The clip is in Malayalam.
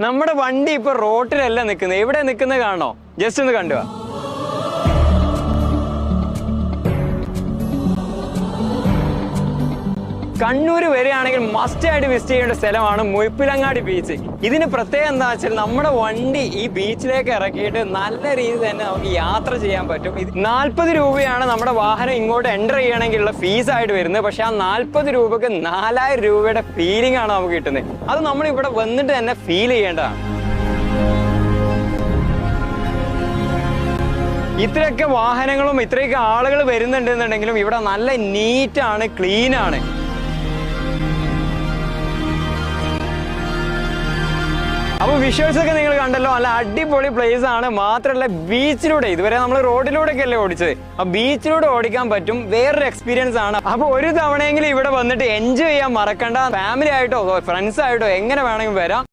നമ്മുടെ വണ്ടി ഇപ്പൊ റോട്ടിലല്ല നിൽക്കുന്നത്, എവിടെ നിൽക്കുന്നത് കാണോ? ജസ്റ്റ് ഒന്ന് കണ്ടുവാ. കണ്ണൂർ വരികയാണെങ്കിൽ മസ്റ്റ് ആയിട്ട് വിസിറ്റ് ചെയ്യേണ്ട സ്ഥലമാണ് മുഴപ്പിലങ്ങാടി ബീച്ച്. ഇതിന് പ്രത്യേകം എന്താ വെച്ചാൽ നമ്മുടെ വണ്ടി ഈ ബീച്ചിലേക്ക് ഇറക്കിയിട്ട് നല്ല രീതിയിൽ തന്നെ നമുക്ക് യാത്ര ചെയ്യാൻ പറ്റും. 40 രൂപയാണ് നമ്മുടെ വാഹനം ഇങ്ങോട്ട് എൻ്റർ ചെയ്യണമെങ്കിലുള്ള ഫീസ് ആയിട്ട് വരുന്നത്. പക്ഷെ ആ 40 രൂപക്ക് 4000 രൂപയുടെ ഫീലിംഗ് ആണ് നമുക്ക് കിട്ടുന്നത്. അത് നമ്മൾ ഇവിടെ വന്നിട്ട് തന്നെ ഫീൽ ചെയ്യേണ്ടതാണ്. ഇത്രയൊക്കെ വാഹനങ്ങളും ഇത്രയൊക്കെ ആളുകൾ വരുന്നുണ്ടെന്നുണ്ടെങ്കിലും ഇവിടെ നല്ല നീറ്റാണ്, ക്ലീൻ ആണ്. അപ്പൊ വിഷ്വൽസ് ഒക്കെ നിങ്ങൾ കണ്ടല്ലോ, നല്ല അടിപൊളി പ്ലേസ് ആണ്. മാത്രമല്ല ബീച്ചിലൂടെ, ഇതുവരെ നമ്മൾ റോഡിലൂടെ ഒക്കെ അല്ലേ ഓടിച്ചത്, ആ ബീച്ചിലൂടെ ഓടിക്കാൻ പറ്റും, വേറൊരു എക്സ്പീരിയൻസ് ആണ്. അപ്പൊ ഒരു തവണയെങ്കിലും ഇവിടെ വന്നിട്ട് എൻജോയ് ചെയ്യാൻ മറക്കണ്ട. ഫാമിലി ആയിട്ടോ ഫ്രണ്ട്സ് ആയിട്ടോ എങ്ങനെ വേണമെങ്കിലും വരാം.